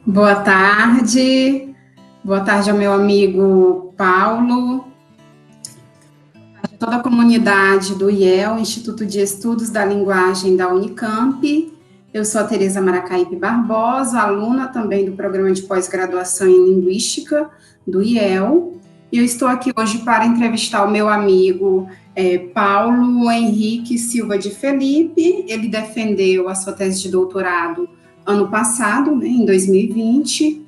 Boa tarde. Boa tarde ao meu amigo Paulo, a toda a comunidade do IEL, Instituto de Estudos da Linguagem da Unicamp. Eu sou a Tereza Maracaípe Barbosa, aluna também do programa de pós-graduação em Linguística do IEL. E eu estou aqui hoje para entrevistar o meu amigo Paulo Henrique Silva de Felipe. Ele defendeu a sua tese de doutorado ano passado, né, em 2020,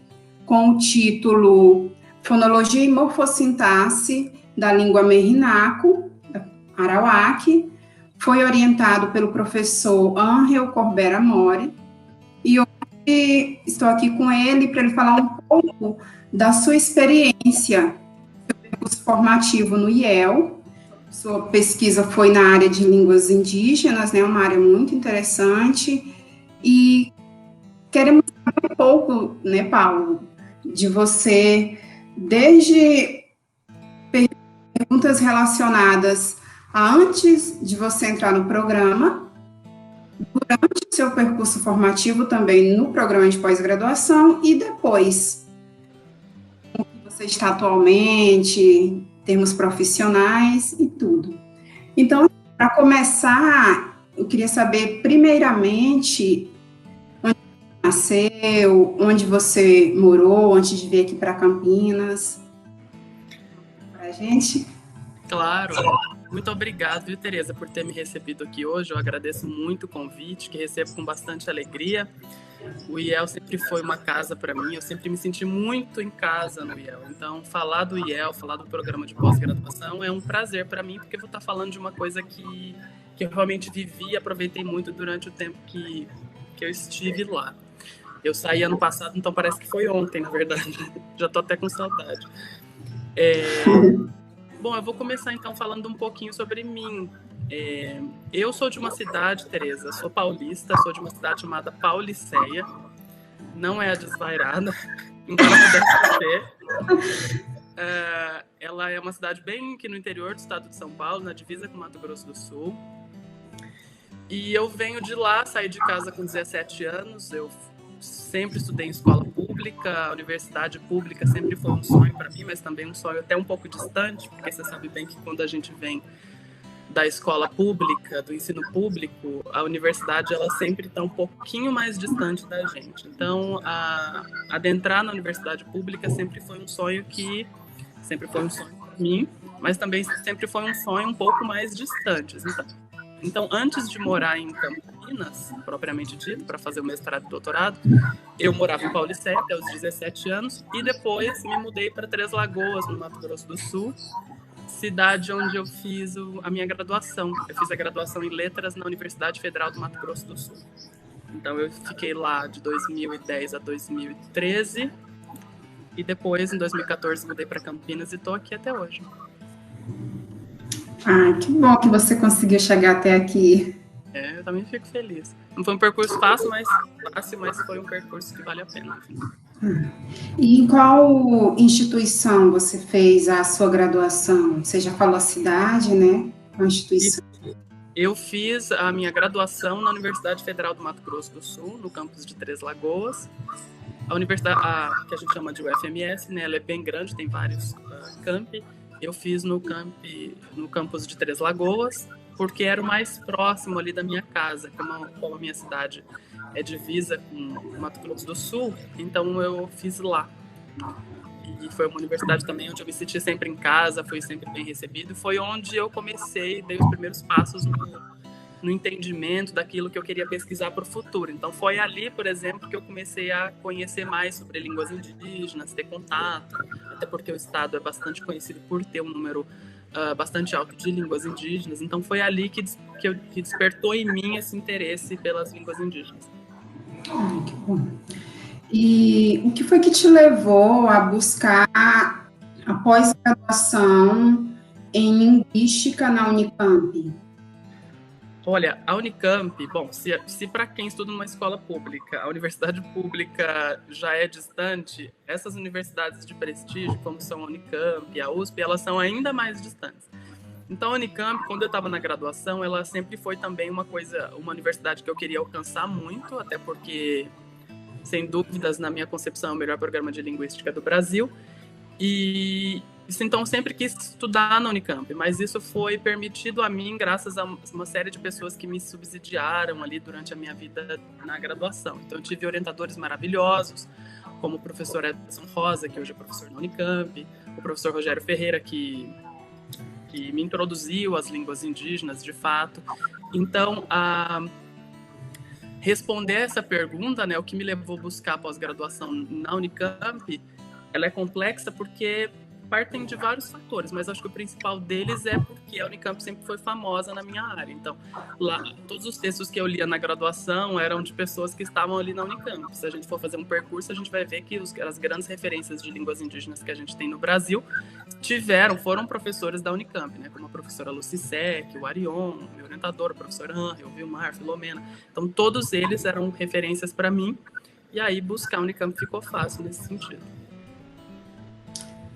com o título Fonologia e Morfossintaxe da Língua Merinaco, Arawak. Foi orientado pelo professor Ángel Corbera Mori, e hoje estou aqui com ele para ele falar um pouco da sua experiência, seu percurso formativo no IEL. Sua pesquisa foi na área de línguas indígenas, né, uma área muito interessante, e queremos saber um pouco, né, Paulo, de você, desde perguntas relacionadas a antes de você entrar no programa, durante o seu percurso formativo também no programa de pós-graduação e depois, como você está atualmente, termos profissionais e tudo. Então, para começar, eu queria saber, primeiramente, onde você nasceu, onde você morou antes de vir aqui para Campinas, para a gente. Claro. Muito obrigado, viu, Tereza, por ter me recebido aqui hoje. Eu agradeço muito o convite, que recebo com bastante alegria. O IEL sempre foi uma casa para mim, eu sempre me senti muito em casa no IEL. Então, falar do IEL, falar do programa de pós-graduação é um prazer para mim, porque eu vou estar falando de uma coisa que eu realmente vivi e aproveitei muito durante o tempo que eu estive lá. Eu saí ano passado, então parece que foi ontem, na verdade. Já estou até com saudade. Bom, eu vou começar então falando um pouquinho sobre mim. Eu sou de uma cidade, Tereza, sou paulista, sou de uma cidade chamada Pauliceia. Não é a desvairada, embora pudesse ser. Ela é uma cidade bem aqui no interior do estado de São Paulo, na divisa com Mato Grosso do Sul. E eu venho de lá, saí de casa com 17 anos, eu sempre estudei em escola pública, a universidade pública sempre foi um sonho para mim, mas também um sonho até um pouco distante, porque você sabe bem que quando a gente vem da escola pública, do ensino público, a universidade ela sempre está um pouquinho mais distante da gente. Então, adentrar na universidade pública sempre foi um sonho para mim, mas também sempre foi um sonho um pouco mais distante. Então, antes de morar em Campinas, propriamente dito, para fazer o mestrado e doutorado, eu morava em Pauliceia até os 17 anos e depois me mudei para Três Lagoas, no Mato Grosso do Sul, cidade onde eu fiz a minha graduação. Eu fiz a graduação em Letras na Universidade Federal do Mato Grosso do Sul. Então, eu fiquei lá de 2010 a 2013 e depois, em 2014, mudei para Campinas e estou aqui até hoje. Que bom que você conseguiu chegar até aqui. Eu também fico feliz. Não foi um percurso fácil, mas foi um percurso que vale a pena. E em qual instituição você fez a sua graduação? Você já falou a cidade, né? Qual instituição? Eu fiz a minha graduação na Universidade Federal do Mato Grosso do Sul, no campus de Três Lagoas. A universidade, que a gente chama de UFMS, né? Ela é bem grande, tem vários campi. Eu fiz no campus de Três Lagoas, porque era o mais próximo ali da minha casa, como a minha cidade é divisa com o Mato Grosso do Sul, então eu fiz lá. E foi uma universidade também onde eu me senti sempre em casa, fui sempre bem recebido. Foi onde eu comecei, dei os primeiros passos no entendimento daquilo que eu queria pesquisar para o futuro. Então foi ali, por exemplo, que eu comecei a conhecer mais sobre línguas indígenas, ter contato, até porque o estado é bastante conhecido por ter um número bastante alto de línguas indígenas. Então foi ali que despertou em mim esse interesse pelas línguas indígenas. Que bom. E o que foi que te levou a buscar a pós-graduação em Linguística na Unicamp? Olha, a Unicamp, bom, se para quem estuda numa escola pública, a universidade pública já é distante, essas universidades de prestígio, como são a Unicamp e a USP, elas são ainda mais distantes. Então, a Unicamp, quando eu estava na graduação, ela sempre foi também uma universidade que eu queria alcançar muito, até porque sem dúvidas, na minha concepção, o melhor programa de linguística do Brasil. E isso, então, sempre quis estudar na Unicamp, mas isso foi permitido a mim graças a uma série de pessoas que me subsidiaram ali durante a minha vida na graduação. Então, eu tive orientadores maravilhosos, como o professor Edson Rosa, que hoje é professor na Unicamp, o professor Rogério Ferreira, que me introduziu às línguas indígenas, de fato. Então, responder essa pergunta, né, o que me levou a buscar a pós-graduação na Unicamp, ela é complexa porque partem de vários fatores, mas acho que o principal deles é porque a Unicamp sempre foi famosa na minha área. Então, lá, todos os textos que eu lia na graduação eram de pessoas que estavam ali na Unicamp. Se a gente for fazer um percurso, a gente vai ver que as grandes referências de línguas indígenas que a gente tem no Brasil foram professores da Unicamp, né? Como a professora Lucy Sec, o Arion, meu orientador, o professor Henri, o Vilmar, Filomena. Então, todos eles eram referências para mim, e aí buscar a Unicamp ficou fácil nesse sentido.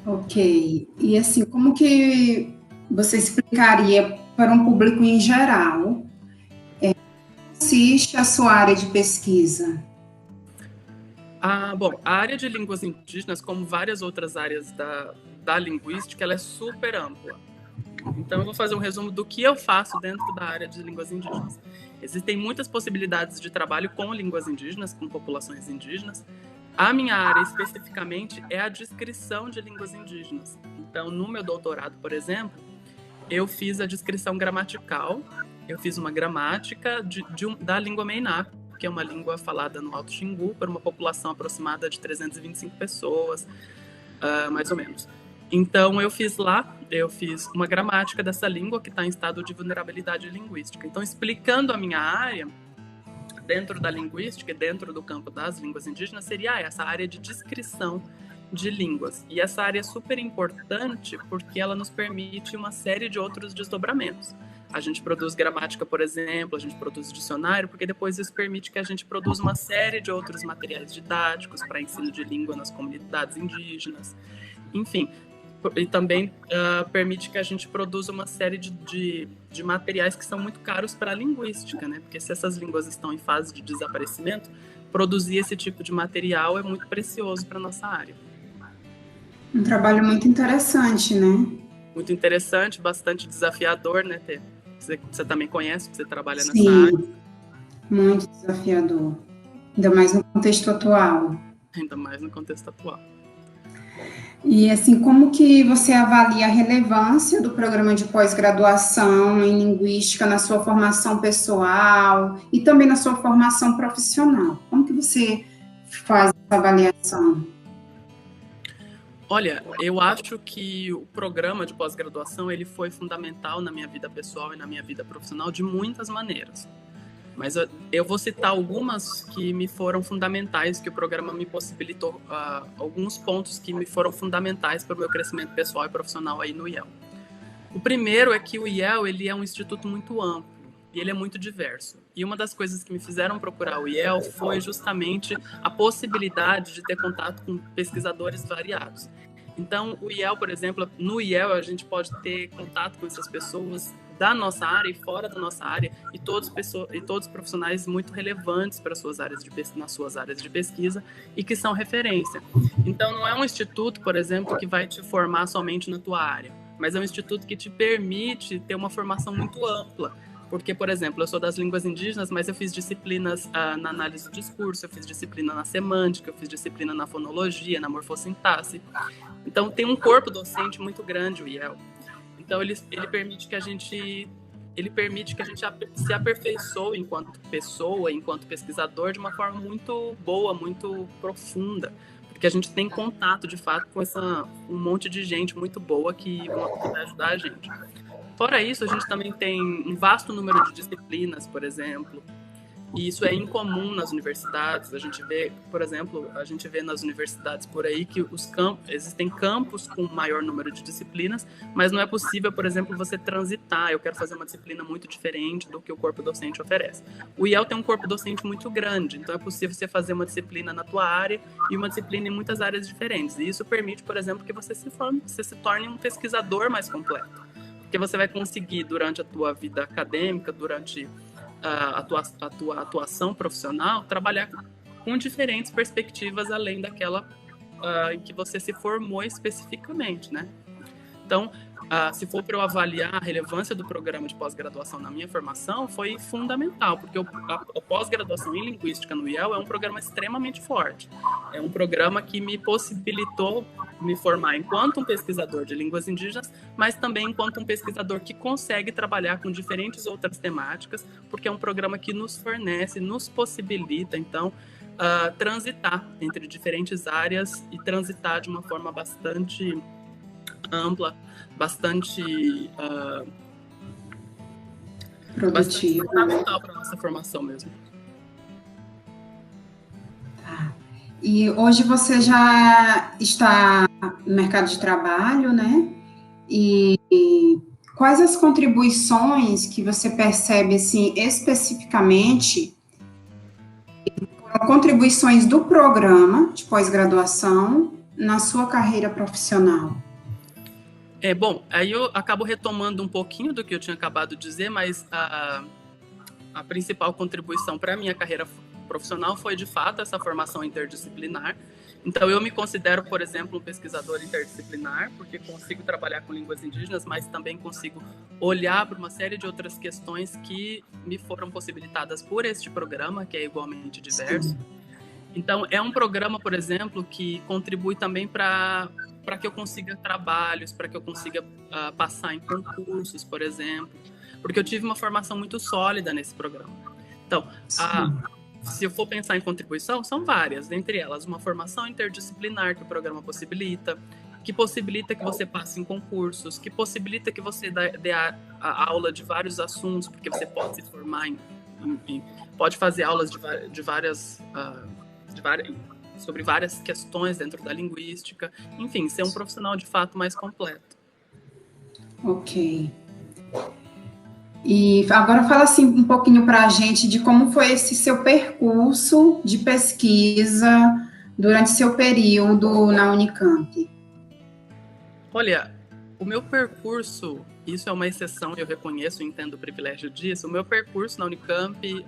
Ok. E assim, como que você explicaria para um público em geral consiste a sua área de pesquisa? Bom, a área de línguas indígenas, como várias outras áreas da linguística, ela é super ampla. Então, eu vou fazer um resumo do que eu faço dentro da área de línguas indígenas. Existem muitas possibilidades de trabalho com línguas indígenas, com populações indígenas. A minha área, especificamente, é a descrição de línguas indígenas. Então, no meu doutorado, por exemplo, eu fiz a descrição gramatical, eu fiz uma gramática da língua Meinaco, que é uma língua falada no Alto Xingu, por uma população aproximada de 325 pessoas, mais ou menos. Então, eu fiz uma gramática dessa língua que está em estado de vulnerabilidade linguística. Então, explicando a minha área, dentro da linguística e dentro do campo das línguas indígenas, seria essa área de descrição de línguas. E essa área é super importante porque ela nos permite uma série de outros desdobramentos. A gente produz gramática, por exemplo, a gente produz dicionário, porque depois isso permite que a gente produza uma série de outros materiais didáticos para ensino de língua nas comunidades indígenas. Enfim, e também permite que a gente produza uma série de materiais que são muito caros para a linguística, né? Porque se essas línguas estão em fase de desaparecimento, produzir esse tipo de material é muito precioso para a nossa área. Um trabalho muito interessante, né? Muito interessante, bastante desafiador, né, Tê? Você também conhece, você trabalha nessa Sim, área. muito desafiador. Ainda mais no contexto atual. Ainda mais no contexto atual. E assim, como que você avalia a relevância do programa de pós-graduação em linguística na sua formação pessoal e também na sua formação profissional? Como que você faz essa avaliação? Olha, eu acho que o programa de pós-graduação ele foi fundamental na minha vida pessoal e na minha vida profissional de muitas maneiras. Mas eu vou citar algumas que me foram fundamentais, que o programa me possibilitou, alguns pontos que me foram fundamentais para o meu crescimento pessoal e profissional aí no IEL. O primeiro é que o IEL ele é um instituto muito amplo e ele é muito diverso. E uma das coisas que me fizeram procurar o IEL foi justamente a possibilidade de ter contato com pesquisadores variados. Então, o IEL, por exemplo, no IEL a gente pode ter contato com essas pessoas da nossa área e fora da nossa área, e todos profissionais muito relevantes para nas suas áreas de pesquisa e que são referência. Então, não é um instituto, por exemplo, que vai te formar somente na tua área, mas é um instituto que te permite ter uma formação muito ampla. Porque, por exemplo, eu sou das línguas indígenas, mas eu fiz disciplinas na análise do discurso, eu fiz disciplina na semântica, eu fiz disciplina na fonologia, na morfossintaxe. Então, tem um corpo docente muito grande, o IEL. Então, ele permite que a gente se aperfeiçoe enquanto pessoa, enquanto pesquisador, de uma forma muito boa, muito profunda. Porque a gente tem contato, de fato, com um monte de gente muito boa que vai ajudar a gente. Fora isso, a gente também tem um vasto número de disciplinas, por exemplo, e isso é incomum nas universidades. A gente vê, por exemplo, nas universidades por aí que existem campos com maior número de disciplinas, mas não é possível, por exemplo, você transitar. Eu quero fazer uma disciplina muito diferente do que o corpo docente oferece. O IEL tem um corpo docente muito grande, então é possível você fazer uma disciplina na tua área e uma disciplina em muitas áreas diferentes. E isso permite, por exemplo, que você se torne um pesquisador mais completo. Porque você vai conseguir, durante a tua vida acadêmica, durante a tua atuação profissional, trabalhar com diferentes perspectivas além daquela em que você se formou especificamente, né? Então, se for para eu avaliar a relevância do programa de pós-graduação na minha formação, foi fundamental, porque a pós-graduação em Linguística no IEL é um programa extremamente forte. É um programa que me possibilitou me formar enquanto um pesquisador de línguas indígenas, mas também enquanto um pesquisador que consegue trabalhar com diferentes outras temáticas, porque é um programa que nos fornece, nos possibilita, então, transitar entre diferentes áreas e transitar de uma forma bastante ampla, bastante produtiva, fundamental para a nossa formação mesmo. Tá. E hoje você já está no mercado de trabalho, né? E quais as contribuições que você percebe, assim, especificamente, contribuições do programa de pós-graduação na sua carreira profissional? Bom, aí eu acabo retomando um pouquinho do que eu tinha acabado de dizer, mas a principal contribuição para a minha carreira profissional foi, de fato, essa formação interdisciplinar. Então, eu me considero, por exemplo, um pesquisador interdisciplinar, porque consigo trabalhar com línguas indígenas, mas também consigo olhar para uma série de outras questões que me foram possibilitadas por este programa, que é igualmente diverso. Sim. Então, é um programa, por exemplo, que contribui também para que eu consiga trabalhos, para que eu consiga passar em concursos, por exemplo, porque eu tive uma formação muito sólida nesse programa. Então, se eu for pensar em contribuição, são várias, dentre elas uma formação interdisciplinar que o programa possibilita, que possibilita que você passe em concursos, que possibilita que você dê a aula de vários assuntos, porque você pode se formar pode fazer aulas sobre várias questões dentro da linguística, enfim, ser um profissional de fato mais completo. Ok. E agora fala assim um pouquinho para a gente de como foi esse seu percurso de pesquisa durante seu período na Unicamp. Olha, o meu percurso, isso é uma exceção, eu reconheço e entendo o privilégio disso, o meu percurso na Unicamp,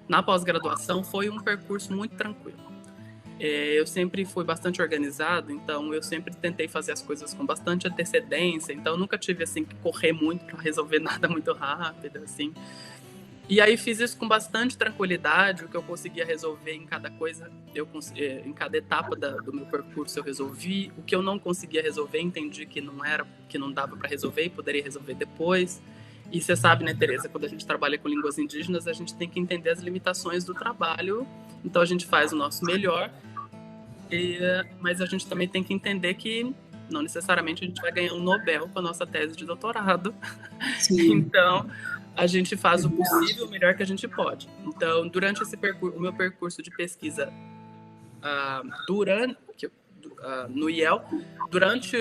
na pós-graduação, foi um percurso muito tranquilo. Eu sempre fui bastante organizado, então eu sempre tentei fazer as coisas com bastante antecedência, então eu nunca tive assim que correr muito para resolver nada muito rápido, assim. E aí fiz isso com bastante tranquilidade, o que eu conseguia resolver em cada coisa, em cada etapa do meu percurso eu resolvi, o que eu não conseguia resolver, entendi que não dava para resolver e poderia resolver depois. E você sabe, né, Tereza, quando a gente trabalha com línguas indígenas, a gente tem que entender as limitações do trabalho, então a gente faz o nosso melhor, mas a gente também tem que entender que não necessariamente a gente vai ganhar um Nobel com a nossa tese de doutorado. Sim. Então, a gente faz o possível, o melhor que a gente pode. Então, durante o meu percurso de pesquisa no IEL, durante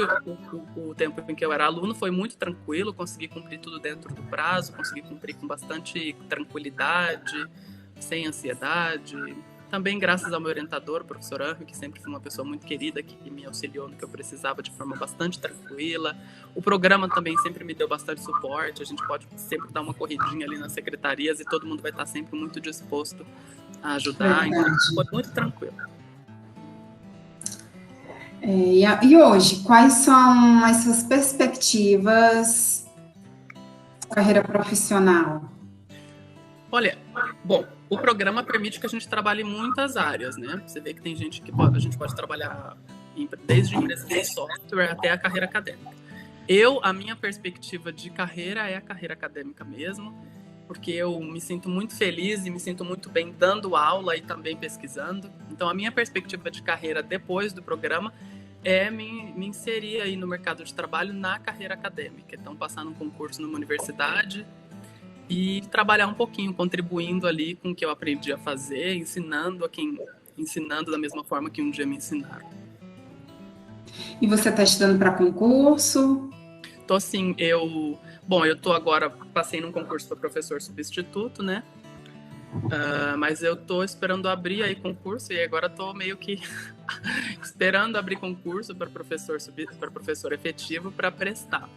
o tempo em que eu era aluno, foi muito tranquilo, consegui cumprir tudo dentro do prazo, consegui cumprir com bastante tranquilidade, sem ansiedade. Também graças ao meu orientador, o professor Anjo, que sempre foi uma pessoa muito querida, que me auxiliou no que eu precisava de forma bastante tranquila. O programa também sempre me deu bastante suporte, a gente pode sempre dar uma corridinha ali nas secretarias e todo mundo vai estar sempre muito disposto a ajudar, então foi muito tranquilo. E hoje, quais são as suas perspectivas de carreira profissional? Olha, bom, o programa permite que a gente trabalhe em muitas áreas, né? Você vê que tem gente que a gente pode trabalhar desde empresas de software até a carreira acadêmica. A minha perspectiva de carreira é a carreira acadêmica mesmo, porque eu me sinto muito feliz e me sinto muito bem dando aula e também pesquisando. Então, a minha perspectiva de carreira depois do programa é me inserir aí no mercado de trabalho na carreira acadêmica. Então, passar num concurso numa universidade e trabalhar um pouquinho, contribuindo ali com o que eu aprendi a fazer, ensinando da mesma forma que um dia me ensinaram. E você está estudando para concurso? Tô sim, eu tô agora, passei num concurso para professor substituto, né? Mas eu tô esperando abrir aí concurso e agora tô meio que esperando abrir concurso para professor efetivo para prestar.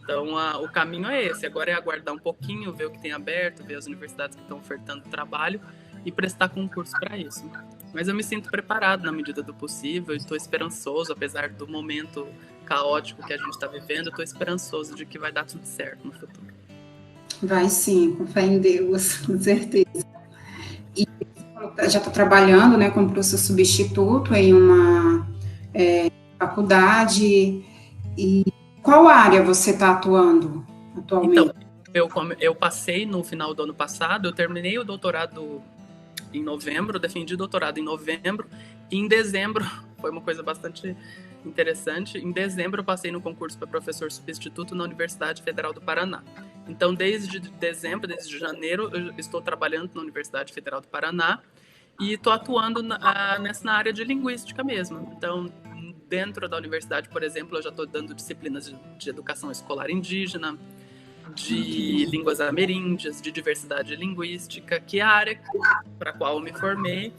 Então, o caminho é esse. Agora é aguardar um pouquinho, ver o que tem aberto, ver as universidades que estão ofertando trabalho e prestar concurso para isso. Mas eu me sinto preparado na medida do possível, estou esperançoso, apesar do momento caótico que a gente está vivendo, estou esperançoso de que vai dar tudo certo no futuro. Vai sim, com fé em Deus, com certeza. E já está trabalhando, né, como professor substituto em uma faculdade. E qual área você está atuando atualmente? Então, eu passei no final do ano passado, eu terminei o doutorado em novembro, defendi o doutorado em novembro, e em dezembro, foi uma coisa bastante interessante, em dezembro eu passei no concurso para professor substituto na Universidade Federal do Paraná. Então, desde dezembro, desde janeiro, eu estou trabalhando na Universidade Federal do Paraná e estou atuando na área de linguística mesmo. Então, dentro da universidade, por exemplo, eu já estou dando disciplinas de educação escolar indígena, de línguas ameríndias, de diversidade linguística, que é a área para a qual eu me formei.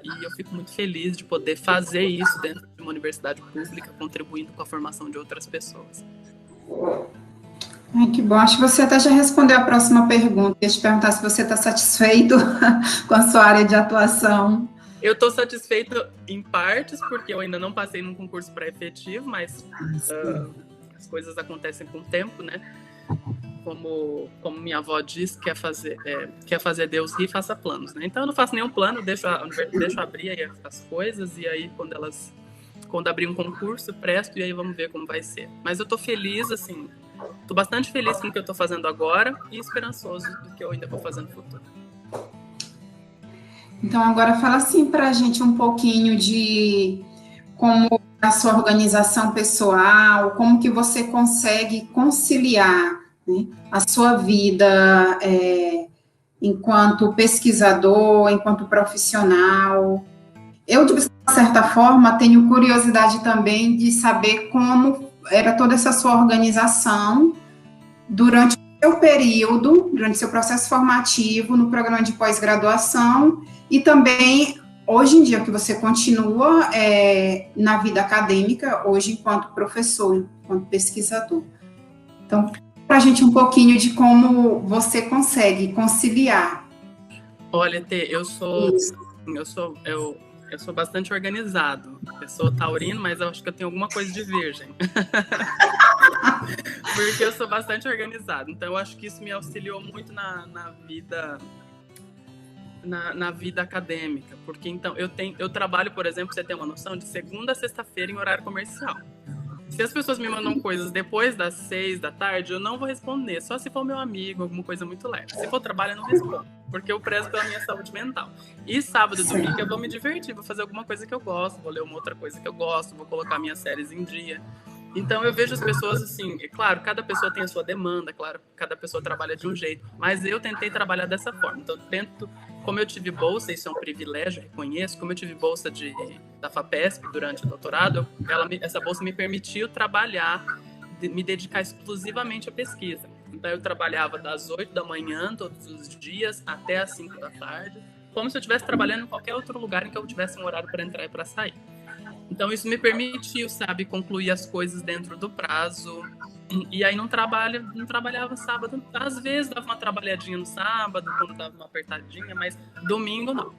E eu fico muito feliz de poder fazer isso dentro de uma universidade pública, contribuindo com a formação de outras pessoas. Ai, que bom. Acho que você até já respondeu a próxima pergunta. Eu ia te perguntar se você está satisfeito com a sua área de atuação. Eu estou satisfeito em partes, porque eu ainda não passei num concurso pré-efetivo, mas as coisas acontecem com o tempo, né? Como minha avó diz, quer fazer Deus rir, faça planos, né? Então eu não faço nenhum plano, deixo abrir aí as coisas, e aí quando abrir um concurso, presto, e aí vamos ver como vai ser. Mas eu tô feliz, assim, tô bastante feliz com o que eu tô fazendo agora e esperançoso do que eu ainda vou fazer no futuro. Então agora fala assim pra gente um pouquinho de como a sua organização pessoal, como que você consegue conciliar, né, a sua vida enquanto pesquisador, enquanto profissional. Eu, de certa forma, tenho curiosidade também de saber como era toda essa sua organização durante o seu período, durante o seu processo formativo no programa de pós-graduação e também hoje em dia, que você continua na vida acadêmica, hoje enquanto professor, enquanto pesquisador. Então, para a gente um pouquinho de como você consegue conciliar. Olha, Tê, eu sou bastante organizado. Eu sou taurino, mas eu acho que eu tenho alguma coisa de virgem. Porque eu sou bastante organizado. Então, eu acho que isso me auxiliou muito na vida... Na vida acadêmica, porque então eu trabalho, por exemplo, pra você ter uma noção, de segunda a sexta-feira em horário comercial. Se as pessoas me mandam coisas depois das 6 da tarde, eu não vou responder, só se for meu amigo, alguma coisa muito leve. Se for trabalho, eu não respondo, porque eu prezo pela minha saúde mental. E sábado e domingo eu vou me divertir, vou fazer alguma coisa que eu gosto, vou ler uma outra coisa que eu gosto, vou colocar minhas séries em dia. Então eu vejo as pessoas assim, é claro, cada pessoa tem a sua demanda, claro, cada pessoa trabalha de um jeito, mas eu tentei trabalhar dessa forma. Então, como eu tive bolsa, isso é um privilégio, reconheço, como eu tive bolsa da FAPESP durante o doutorado, essa bolsa me permitiu trabalhar, me dedicar exclusivamente à pesquisa. Então eu trabalhava das 8 da manhã, todos os dias, até as 5 da tarde, como se eu estivesse trabalhando em qualquer outro lugar em que eu tivesse um horário para entrar e para sair. Então, isso me permitiu, sabe, concluir as coisas dentro do prazo. E aí não trabalhava sábado. Às vezes dava uma trabalhadinha no sábado, quando dava uma apertadinha, mas domingo não.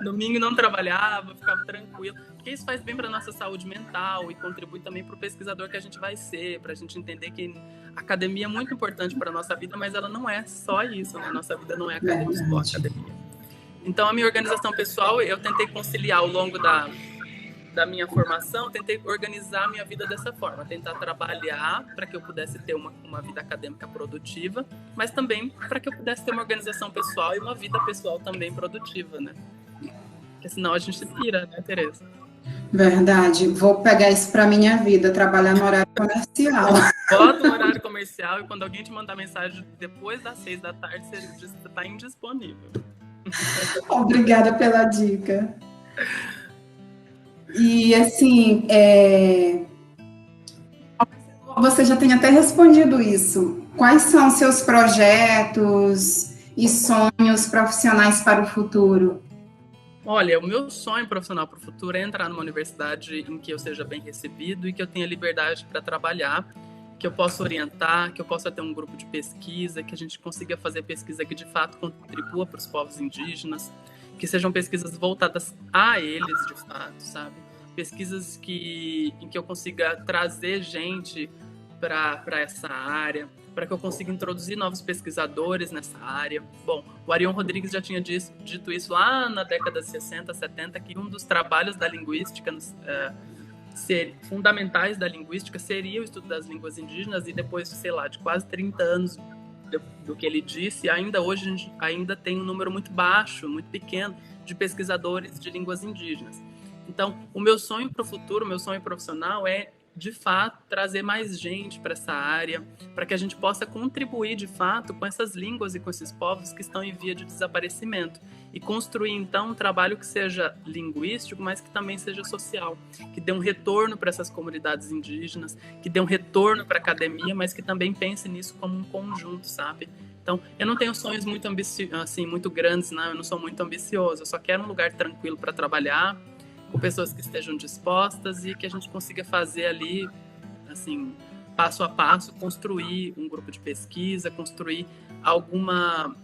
Domingo não trabalhava, ficava tranquilo. Porque isso faz bem para nossa saúde mental e contribui também para o pesquisador que a gente vai ser, para a gente entender que a academia é muito importante para a nossa vida, mas ela não é só isso, né? Nossa vida não é academia, só academia. Então, a minha organização pessoal, eu tentei conciliar ao longo da minha formação, tentei organizar a minha vida dessa forma, tentar trabalhar para que eu pudesse ter uma vida acadêmica produtiva, mas também para que eu pudesse ter uma organização pessoal e uma vida pessoal também produtiva, né? Porque senão a gente pira, né, Tereza? Verdade. Vou pegar isso para minha vida, trabalhar no horário comercial. Bota o horário comercial e quando alguém te mandar mensagem depois das 6 da tarde, você está indisponível. Obrigada pela dica. E, assim, você já tem até respondido isso. Quais são seus projetos e sonhos profissionais para o futuro? Olha, o meu sonho profissional para o futuro é entrar numa universidade em que eu seja bem recebido e que eu tenha liberdade para trabalhar, que eu possa orientar, que eu possa ter um grupo de pesquisa, que a gente consiga fazer pesquisa que de fato contribua para os povos indígenas, que sejam pesquisas voltadas a eles de fato, sabe? Pesquisas em que eu consiga trazer gente para essa área, para que eu consiga introduzir novos pesquisadores nessa área. Bom, o Arion Rodrigues já tinha dito isso lá na década de 60, 70, que um dos trabalhos da linguística fundamentais da linguística seria o estudo das línguas indígenas, e depois, sei lá, de quase 30 anos do que ele disse, ainda hoje a gente ainda tem um número muito baixo, muito pequeno, de pesquisadores de línguas indígenas. Então, o meu sonho para o futuro, o meu sonho profissional é, de fato, trazer mais gente para essa área, para que a gente possa contribuir, de fato, com essas línguas e com esses povos que estão em via de desaparecimento, e construir, então, um trabalho que seja linguístico, mas que também seja social, que dê um retorno para essas comunidades indígenas, que dê um retorno para a academia, mas que também pense nisso como um conjunto, sabe? Então, eu não tenho sonhos muito muito grandes, não, eu não sou muito ambicioso, eu só quero um lugar tranquilo para trabalhar, com pessoas que estejam dispostas, e que a gente consiga fazer ali, assim, passo a passo, construir um grupo de pesquisa, construir alguma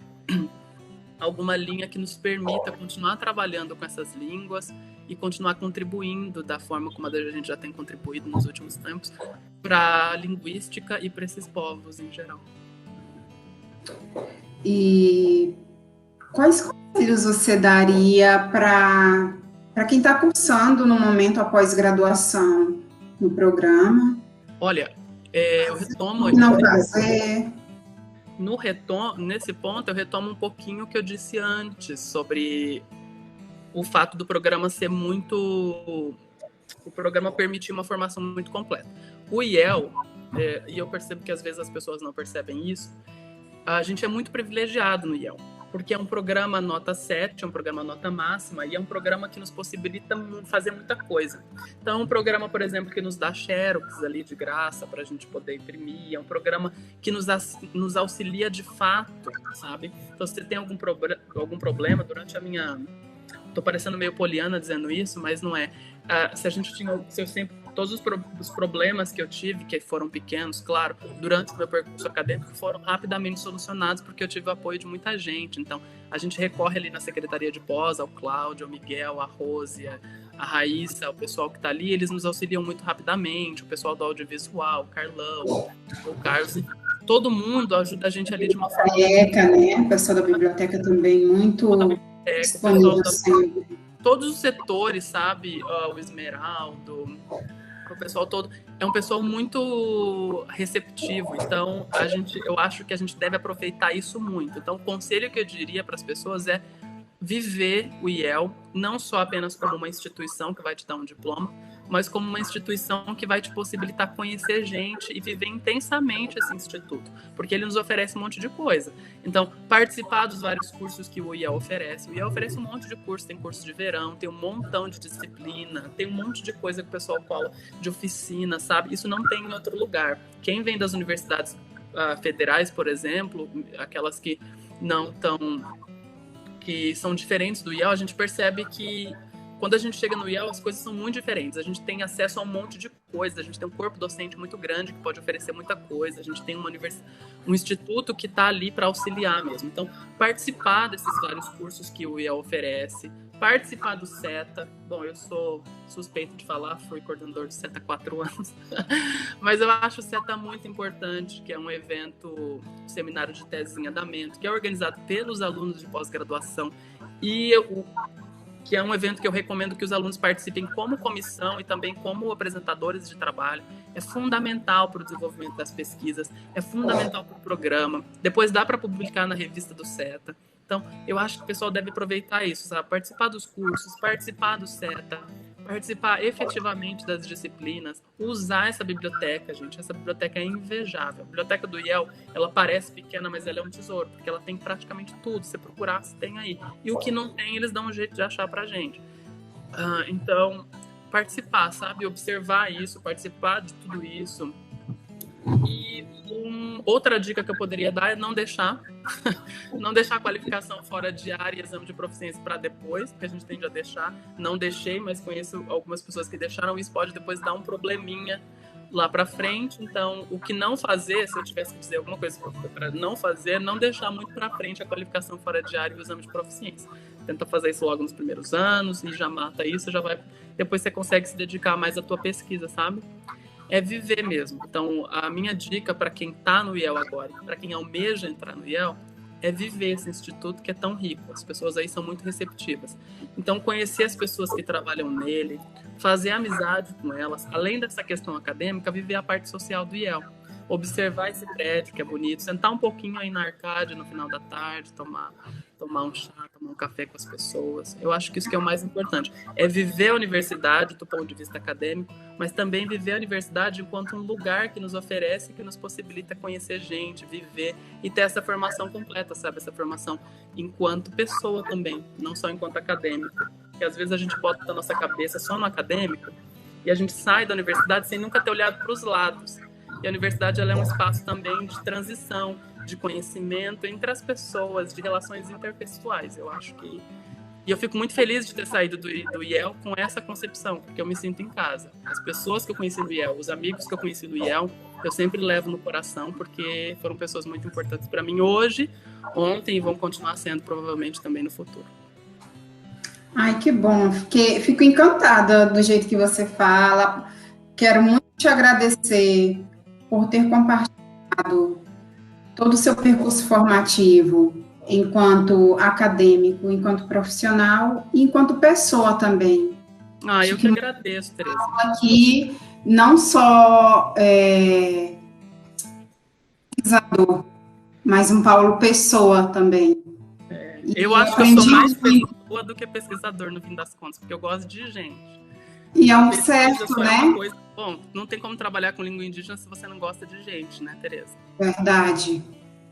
linha que nos permita continuar trabalhando com essas línguas e continuar contribuindo da forma como a gente já tem contribuído nos últimos tempos para a linguística e para esses povos em geral. E quais conselhos você daria para quem está cursando no momento a pós-graduação no programa? Olha, eu retomo... Não fazer... Nesse ponto, eu retomo um pouquinho o que eu disse antes sobre o fato do programa ser muito... O programa permitir uma formação muito completa. O IEL, e eu percebo que às vezes as pessoas não percebem isso, a gente é muito privilegiado no IEL, porque é um programa nota 7, é um programa nota máxima, e é um programa que nos possibilita fazer muita coisa. Então, é um programa, por exemplo, que nos dá xerox ali de graça para a gente poder imprimir, é um programa que nos auxilia de fato, sabe? Então, se você tem algum problema durante a minha... Tô parecendo meio poliana dizendo isso, mas não é. Todos os problemas que eu tive, que foram pequenos, claro, durante o meu percurso acadêmico, foram rapidamente solucionados porque eu tive o apoio de muita gente. Então, a gente recorre ali na Secretaria de Pós, ao Cláudio, ao Miguel, à Rose, a Raíssa, o pessoal que está ali, eles nos auxiliam muito rapidamente, o pessoal do audiovisual, o Carlão, o Carlos, todo mundo ajuda a gente ali de uma forma... Biblioteca, né? O pessoal da biblioteca também muito disponível sempre. Todos os setores, sabe? O Esmeraldo, o pessoal todo, é um pessoal muito receptivo, então eu acho que a gente deve aproveitar isso muito. Então, o conselho que eu diria para as pessoas é viver o IEL, não só apenas como uma instituição que vai te dar um diploma, mas como uma instituição que vai te possibilitar conhecer gente e viver intensamente esse instituto, porque ele nos oferece um monte de coisa. Então, participar dos vários cursos que o IEL oferece. O IEL oferece um monte de curso, tem curso de verão, tem um montão de disciplina, tem um monte de coisa que o pessoal fala de oficina, sabe? Isso não tem em outro lugar. Quem vem das universidades federais, por exemplo, aquelas que não estão... que são diferentes do IEL, a gente percebe que quando a gente chega no IEL, as coisas são muito diferentes. A gente tem acesso a um monte de coisas, a gente tem um corpo docente muito grande que pode oferecer muita coisa, a gente tem um instituto que está ali para auxiliar mesmo. Então, participar desses vários cursos que o IEL oferece, participar do CETA. Bom, eu sou suspeito de falar, fui coordenador do CETA há 4 anos, mas eu acho o CETA muito importante, que é um evento, seminário de tese em andamento, que é organizado pelos alunos de pós-graduação, e que é um evento que eu recomendo que os alunos participem como comissão e também como apresentadores de trabalho. É fundamental para o desenvolvimento das pesquisas, é fundamental para o programa. Depois dá para publicar na revista do CETA. Então, eu acho que o pessoal deve aproveitar isso, sabe? Participar dos cursos, participar do CETA, participar efetivamente das disciplinas, usar essa biblioteca, gente. Essa biblioteca é invejável. A biblioteca do IEL, ela parece pequena, mas ela é um tesouro, porque ela tem praticamente tudo. Se você procurar, você tem aí. E o que não tem, eles dão um jeito de achar pra gente. Então, participar, sabe? Observar isso, participar de tudo isso. E outra dica que eu poderia dar é não deixar a qualificação fora de área e exame de proficiência para depois, porque a gente tende a deixar. Não deixei, mas conheço algumas pessoas que deixaram. Isso pode depois dar um probleminha lá para frente. Então, o que não fazer, se eu tivesse que dizer alguma coisa para não fazer, não deixar muito para frente a qualificação fora de área e o exame de proficiência. Tenta fazer isso logo nos primeiros anos e já mata isso, já vai. Depois você consegue se dedicar mais à tua pesquisa, sabe? É viver mesmo. Então, a minha dica para quem está no IEL agora, para quem almeja entrar no IEL, é viver esse instituto que é tão rico. As pessoas aí são muito receptivas. Então, conhecer as pessoas que trabalham nele, fazer amizade com elas, além dessa questão acadêmica, viver a parte social do IEL. Observar esse prédio que é bonito, sentar um pouquinho aí na Arcade no final da tarde, tomar um chá, tomar um café com as pessoas. Eu acho que isso que é o mais importante. É viver a universidade do ponto de vista acadêmico, mas também viver a universidade enquanto um lugar que nos oferece, que nos possibilita conhecer gente, viver e ter essa formação completa, sabe? Essa formação enquanto pessoa também, não só enquanto acadêmico. Porque às vezes a gente bota a nossa cabeça só no acadêmico e a gente sai da universidade sem nunca ter olhado para os lados. E a universidade ela é um espaço também de transição, de conhecimento entre as pessoas, de relações interpessoais. Eu acho que... E eu fico muito feliz de ter saído do IEL com essa concepção, porque eu me sinto em casa. As pessoas que eu conheci no IEL, os amigos que eu conheci no IEL, eu sempre levo no coração, porque foram pessoas muito importantes para mim hoje, ontem e vão continuar sendo provavelmente também no futuro. Ai, que bom. Fico encantada do jeito que você fala. Quero muito te agradecer por ter compartilhado todo o seu percurso formativo enquanto acadêmico, enquanto profissional e enquanto pessoa também. Eu que agradeço, Tereza. Aqui, não só pesquisador, mas um Paulo pessoa também. Eu acho que eu sou mais pessoa do que pesquisador, no fim das contas, porque eu gosto de gente. E é um certo, né? Bom, não tem como trabalhar com língua indígena se você não gosta de gente, né, Tereza? Verdade.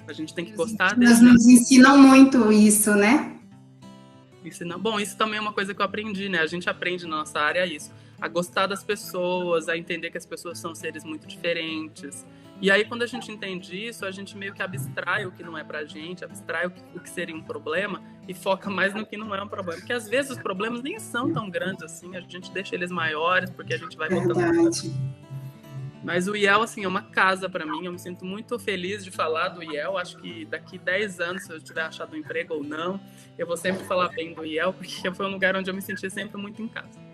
A gente tem que gostar deles. Eles nos ensinam muito isso, né? Bom, isso também é uma coisa que eu aprendi, né? A gente aprende na nossa área isso. A gostar das pessoas, a entender que as pessoas são seres muito diferentes. E aí, quando a gente entende isso, a gente meio que abstrai o que não é pra gente, abstrai o que seria um problema e foca mais no que não é um problema. Porque às vezes os problemas nem são tão grandes assim, a gente deixa eles maiores porque a gente vai botando. Mas o IEL, assim, é uma casa para mim. Eu me sinto muito feliz de falar do IEL. Acho que daqui 10 anos, se eu tiver achado um emprego ou não, eu vou sempre falar bem do IEL, porque foi um lugar onde eu me senti sempre muito em casa.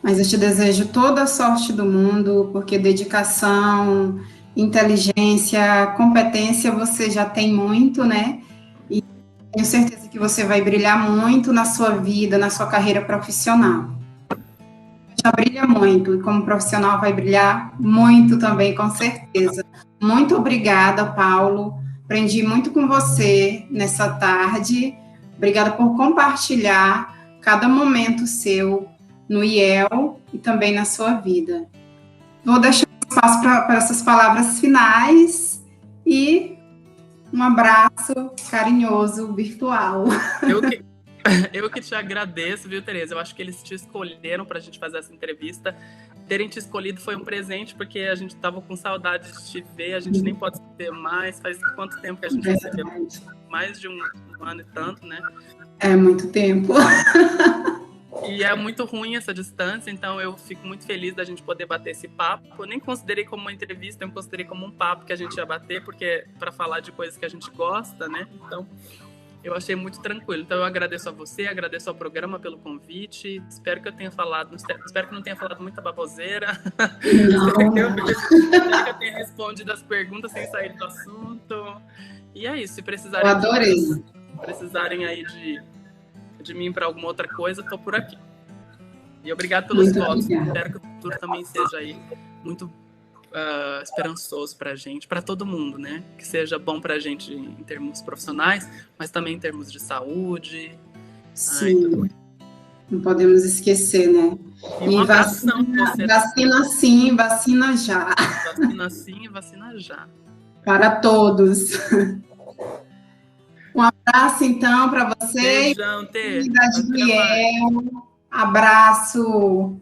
Mas eu te desejo toda a sorte do mundo, porque dedicação, inteligência, competência você já tem muito, né? E tenho certeza que você vai brilhar muito na sua vida, na sua carreira profissional. Já brilha muito, e como profissional vai brilhar muito também, com certeza. Muito obrigada, Paulo. Aprendi muito com você nessa tarde. Obrigada por compartilhar cada momento seu no IEL e também na sua vida. Vou deixar espaço para essas palavras finais e um abraço carinhoso virtual. Eu que te agradeço, viu, Tereza? Eu acho que eles te escolheram para a gente fazer essa entrevista. Terem te escolhido foi um presente, porque a gente estava com saudade de te ver, a gente nem pode se ver mais. Faz quanto tempo que a gente recebeu? Mais de um ano e tanto, né? É muito tempo. E é muito ruim essa distância, então eu fico muito feliz da gente poder bater esse papo. Eu nem considerei como uma entrevista, eu considerei como um papo que a gente ia bater, porque é para falar de coisas que a gente gosta, né? Então, eu achei muito tranquilo. Então, eu agradeço a você, agradeço ao programa pelo convite. Espero que eu tenha falado, espero que não tenha falado muita baboseira. Espero que eu tenha respondido as perguntas sem sair do assunto. E é isso, se precisarem... Eu adorei. Precisarem aí de mim para alguma outra coisa, estou por aqui. E obrigado pelos votos. Espero que o futuro também seja aí muito esperançoso para a gente, para todo mundo, né? Que seja bom para a gente em termos profissionais, mas também em termos de saúde. Sim. Não podemos esquecer, né? E vacina sim, vacina já. Vacina sim, vacina já. Para todos. Um abraço, então, para você. Beijão, Tê. Abraço.